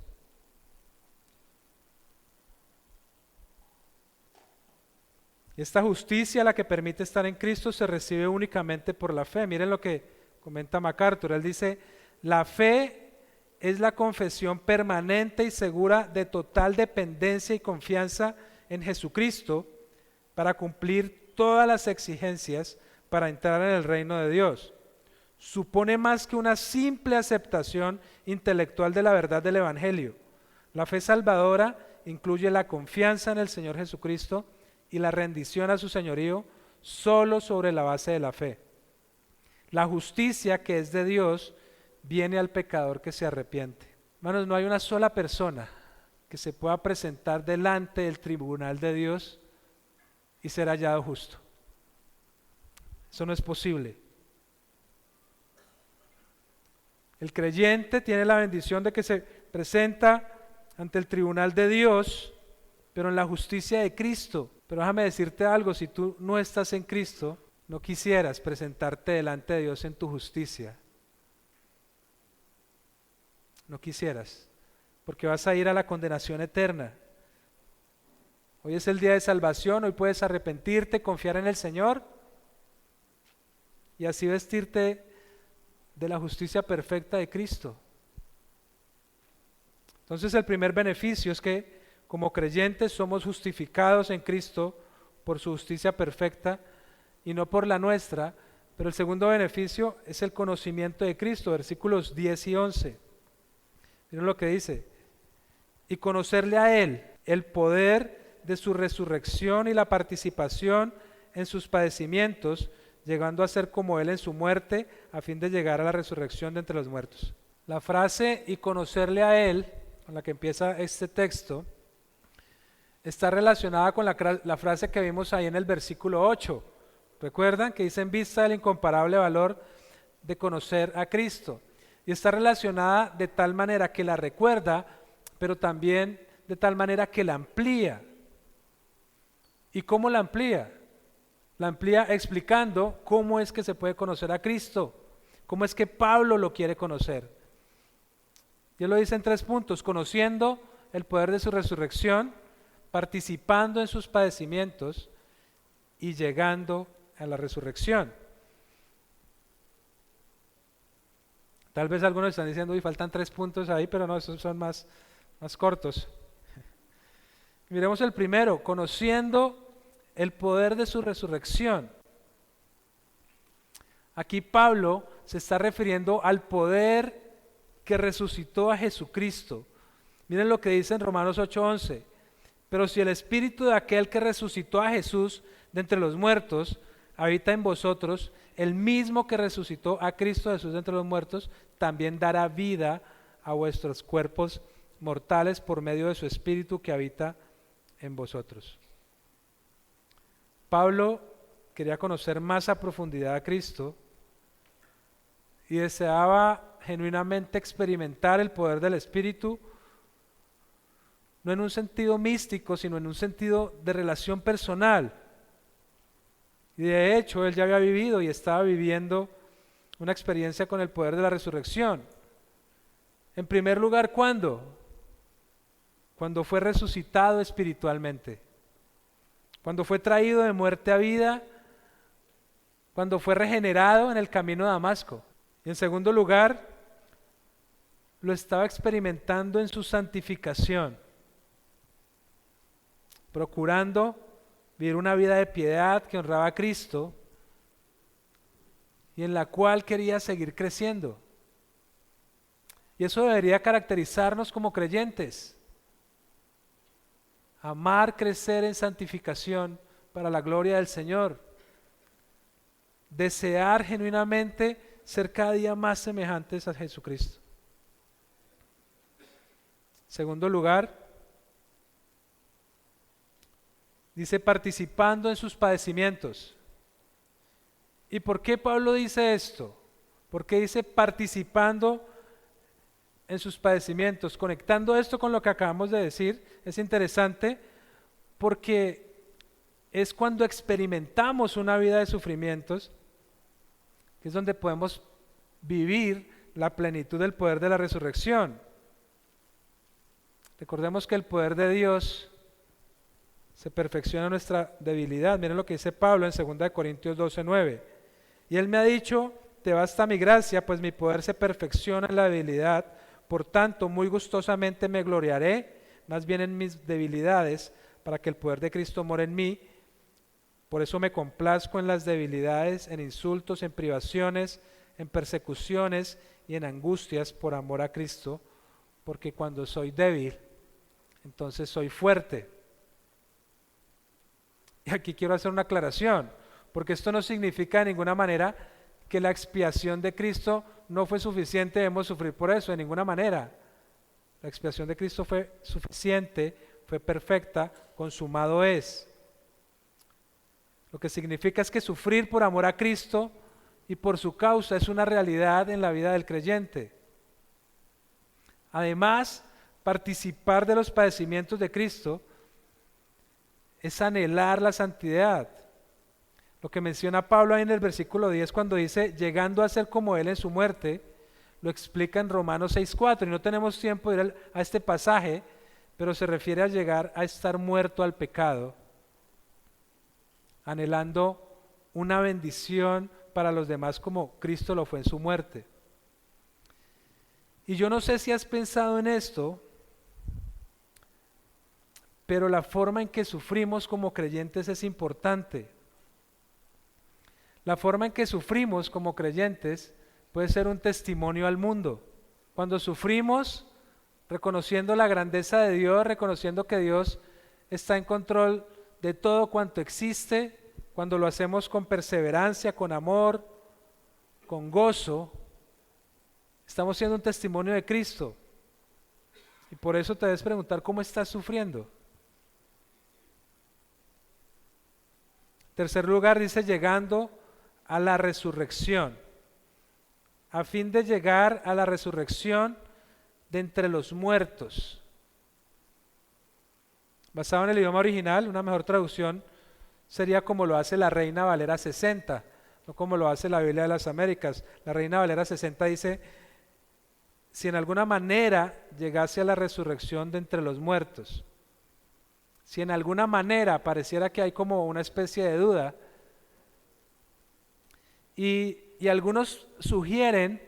Y esta justicia, la que permite estar en Cristo, se recibe únicamente por la fe. Miren lo que comenta MacArthur. Él dice, la fe es la confesión permanente y segura de total dependencia y confianza en Jesucristo para cumplir todas las exigencias para entrar en el reino de Dios. Supone más que una simple aceptación intelectual de la verdad del Evangelio. La fe salvadora incluye la confianza en el Señor Jesucristo y la rendición a su señorío solo sobre la base de la fe. La justicia que es de Dios viene al pecador que se arrepiente. Hermanos, no hay una sola persona que se pueda presentar delante del tribunal de Dios y ser hallado justo. Eso no es posible. El creyente tiene la bendición de que se presenta ante el tribunal de Dios, pero en la justicia de Cristo. Pero déjame decirte algo, si tú no estás en Cristo, no quisieras presentarte delante de Dios en tu justicia. No quisieras, porque vas a ir a la condenación eterna. Hoy es el día de salvación, hoy puedes arrepentirte, confiar en el Señor y así vestirte de la justicia perfecta de Cristo. Entonces el primer beneficio es que como creyentes somos justificados en Cristo por su justicia perfecta y no por la nuestra, pero el segundo beneficio es el conocimiento de Cristo, versículos 10 y 11. Miren lo que dice, y conocerle a Él, el poder de su resurrección y la participación en sus padecimientos, llegando a ser como Él en su muerte, a fin de llegar a la resurrección de entre los muertos. La frase y conocerle a Él, con la que empieza este texto, está relacionada con la frase que vimos ahí en el versículo 8. ¿Recuerdan? Que dice en vista del incomparable valor de conocer a Cristo. Y está relacionada de tal manera que la recuerda, pero también de tal manera que la amplía. ¿Y cómo la amplía? La amplía explicando cómo es que se puede conocer a Cristo, cómo es que Pablo lo quiere conocer. Y él lo dice en 3 puntos: conociendo el poder de su resurrección, participando en sus padecimientos y llegando a la resurrección. Tal vez algunos están diciendo, uy, faltan 3 puntos ahí, pero no, esos son más cortos. Miremos el primero: conociendo el poder de su resurrección. Aquí Pablo se está refiriendo al poder que resucitó a Jesucristo. Miren lo que dice en Romanos 8:11: pero si el espíritu de aquel que resucitó a Jesús de entre los muertos habita en vosotros, el mismo que resucitó a Cristo Jesús de entre los muertos también dará vida a vuestros cuerpos mortales por medio de su espíritu que habita en vosotros. Pablo quería conocer más a profundidad a Cristo y deseaba genuinamente experimentar el poder del Espíritu, no en un sentido místico, sino en un sentido de relación personal. Y de hecho, él ya había vivido y estaba viviendo una experiencia con el poder de la resurrección. En primer lugar, ¿cuándo? Cuando fue resucitado espiritualmente, cuando fue traído de muerte a vida, cuando fue regenerado en el camino de Damasco. Y en segundo lugar, lo estaba experimentando en su santificación, procurando vivir una vida de piedad que honraba a Cristo y en la cual quería seguir creciendo. Y eso debería caracterizarnos como creyentes: amar, crecer en santificación para la gloria del Señor, desear genuinamente ser cada día más semejantes a Jesucristo. Segundo lugar, dice participando en sus padecimientos. ¿Y por qué Pablo dice esto? ¿Por qué dice participando en sus padecimientos? Conectando esto con lo que acabamos de decir, es interesante porque es cuando experimentamos una vida de sufrimientos que es donde podemos vivir la plenitud del poder de la resurrección. Recordemos que el poder de Dios se perfecciona en nuestra debilidad. Miren lo que dice Pablo en 2 Corintios 12:9. Y él me ha dicho: te basta mi gracia, pues mi poder se perfecciona en la debilidad. Por tanto, muy gustosamente me gloriaré, más bien en mis debilidades, para que el poder de Cristo more en mí. Por eso me complazco en las debilidades, en insultos, en privaciones, en persecuciones y en angustias por amor a Cristo, porque cuando soy débil, entonces soy fuerte. Y aquí quiero hacer una aclaración, porque esto no significa de ninguna manera que la expiación de Cristo no fue suficiente, debemos sufrir por eso, de ninguna manera. La expiación de Cristo fue suficiente, fue perfecta, consumado es. Lo que significa es que sufrir por amor a Cristo y por su causa es una realidad en la vida del creyente. Además, participar de los padecimientos de Cristo es anhelar la santidad. Lo que menciona Pablo ahí en el versículo 10 cuando dice llegando a ser como Él en su muerte, lo explica en Romanos 6:4, y no tenemos tiempo de ir a este pasaje, pero se refiere a llegar a estar muerto al pecado, anhelando una bendición para los demás como Cristo lo fue en su muerte. Y yo no sé si has pensado en esto, pero la forma en que sufrimos como creyentes es importante. La forma en que sufrimos como creyentes puede ser un testimonio al mundo. Cuando sufrimos, reconociendo la grandeza de Dios, reconociendo que Dios está en control de todo cuanto existe, cuando lo hacemos con perseverancia, con amor, con gozo, estamos siendo un testimonio de Cristo. Y por eso te debes preguntar cómo estás sufriendo. Tercer lugar, dice llegando a la resurrección. A fin de llegar a la resurrección de entre los muertos. Basado en el idioma original, una mejor traducción sería como lo hace la Reina Valera 60, no como lo hace la Biblia de las Américas. La Reina Valera 60 dice: si en alguna manera llegase a la resurrección de entre los muertos, si en alguna manera pareciera que hay como una especie de duda, y algunos sugieren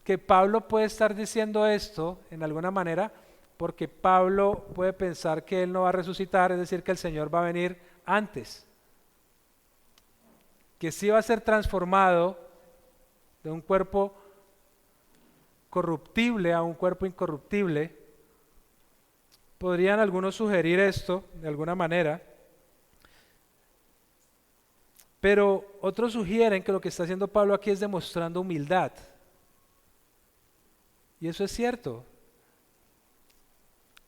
que Pablo puede estar diciendo esto en alguna manera porque Pablo puede pensar que él no va a resucitar, es decir, que el Señor va a venir antes, que sí va a ser transformado de un cuerpo corruptible a un cuerpo incorruptible. Podrían algunos sugerir esto de alguna manera, pero otros sugieren que lo que está haciendo Pablo aquí es demostrando humildad. Y eso es cierto.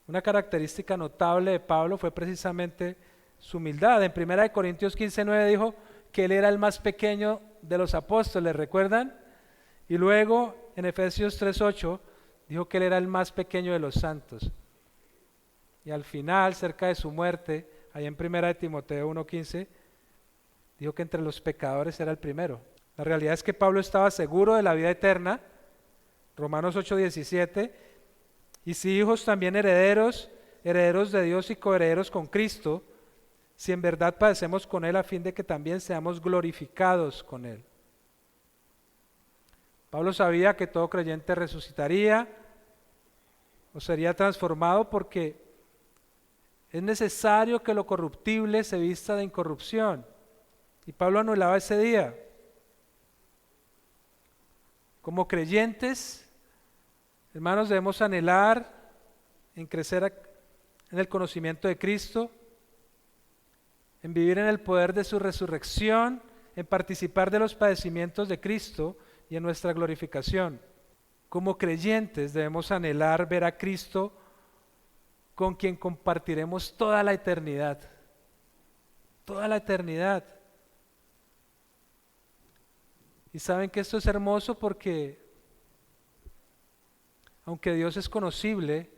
Una característica notable de Pablo fue precisamente su humildad. En 1 Corintios 15:9 dijo que él era el más pequeño de los apóstoles, ¿recuerdan? Y luego en Efesios 3:8 dijo que él era el más pequeño de los santos. Y al final, cerca de su muerte, allá en 1 Timoteo 1:15, dijo que entre los pecadores era el primero. La realidad es que Pablo estaba seguro de la vida eterna, Romanos 8:17, y si hijos también herederos, herederos de Dios y coherederos con Cristo, si en verdad padecemos con Él a fin de que también seamos glorificados con Él. Pablo sabía que todo creyente resucitaría o sería transformado porque es necesario que lo corruptible se vista de incorrupción. Y Pablo anhelaba ese día. Como creyentes, hermanos, debemos anhelar en crecer en el conocimiento de Cristo, en vivir en el poder de su resurrección, en participar de los padecimientos de Cristo y en nuestra glorificación. Como creyentes debemos anhelar ver a Cristo con quien compartiremos toda la eternidad. Toda la eternidad. Y saben que esto es hermoso porque aunque Dios es conocible,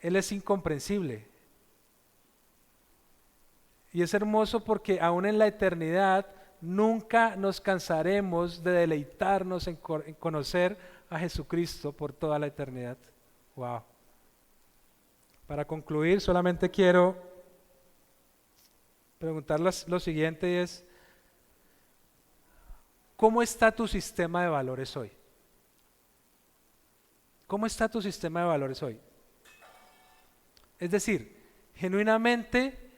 Él es incomprensible. Y es hermoso porque aún en la eternidad nunca nos cansaremos de deleitarnos en conocer a Jesucristo por toda la eternidad. Wow. Para concluir, solamente quiero preguntarles lo siguiente y es: ¿cómo está tu sistema de valores hoy? ¿Cómo está tu sistema de valores hoy? Es decir, genuinamente,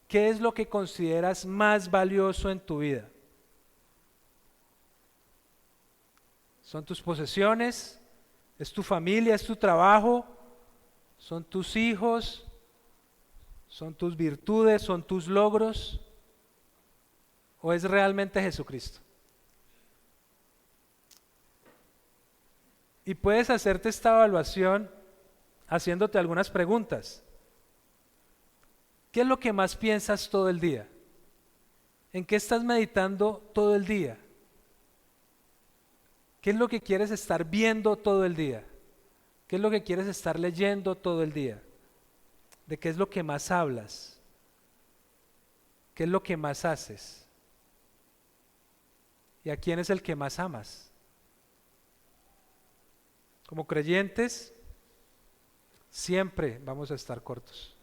¿qué es lo que consideras más valioso en tu vida? ¿Son tus posesiones? ¿Es tu familia? ¿Es tu trabajo? ¿Son tus hijos? ¿Son tus virtudes? ¿Son tus logros? ¿O es realmente Jesucristo? Y puedes hacerte esta evaluación haciéndote algunas preguntas. ¿Qué es lo que más piensas todo el día? ¿En qué estás meditando todo el día? ¿Qué es lo que quieres estar viendo todo el día? ¿Qué es lo que quieres estar leyendo todo el día? ¿De qué es lo que más hablas? ¿Qué es lo que más haces? ¿Y a quién es el que más amas? Como creyentes, siempre vamos a estar cortos.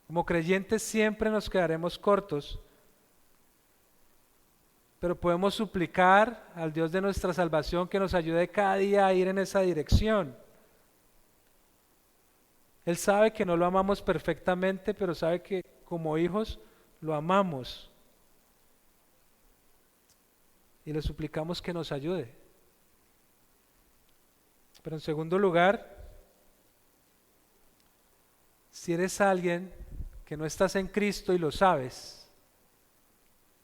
Como creyentes siempre nos quedaremos cortos, pero podemos suplicar al Dios de nuestra salvación que nos ayude cada día a ir en esa dirección. Él sabe que no lo amamos perfectamente, pero sabe que como hijos lo amamos. Y le suplicamos que nos ayude. Pero en segundo lugar, si eres alguien que no estás en Cristo y lo sabes,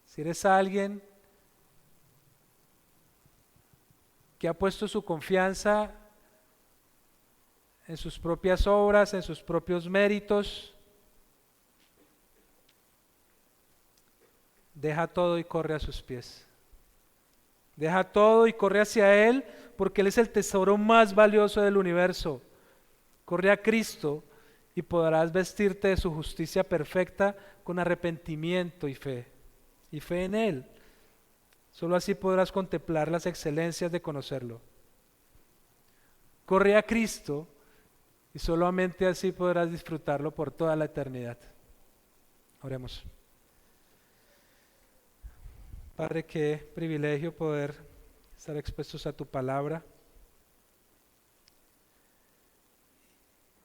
si eres alguien que ha puesto su confianza en sus propias obras, en sus propios méritos, deja todo y corre a sus pies. Deja todo y corre hacia Él, porque Él es el tesoro más valioso del universo. Corre a Cristo y podrás vestirte de su justicia perfecta con arrepentimiento y fe en Él. Solo así podrás contemplar las excelencias de conocerlo. Corre a Cristo y solamente así podrás disfrutarlo por toda la eternidad. Oremos. Padre, qué privilegio poder estar expuestos a tu palabra.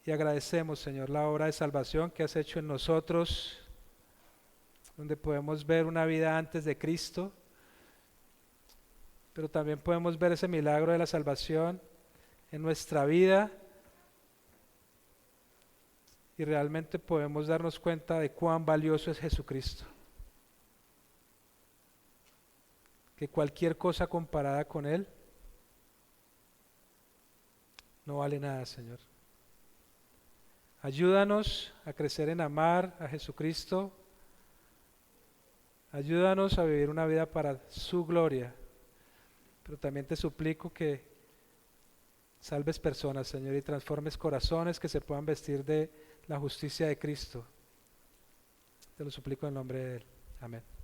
Y agradecemos, Señor, la obra de salvación que has hecho en nosotros, donde podemos ver una vida antes de Cristo, pero también podemos ver ese milagro de la salvación en nuestra vida y realmente podemos darnos cuenta de cuán valioso es Jesucristo. Que cualquier cosa comparada con Él no vale nada, Señor. Ayúdanos a crecer en amar a Jesucristo. Ayúdanos a vivir una vida para su gloria. Pero también te suplico que salves personas, Señor, y transformes corazones que se puedan vestir de la justicia de Cristo. Te lo suplico en el nombre de Él. Amén.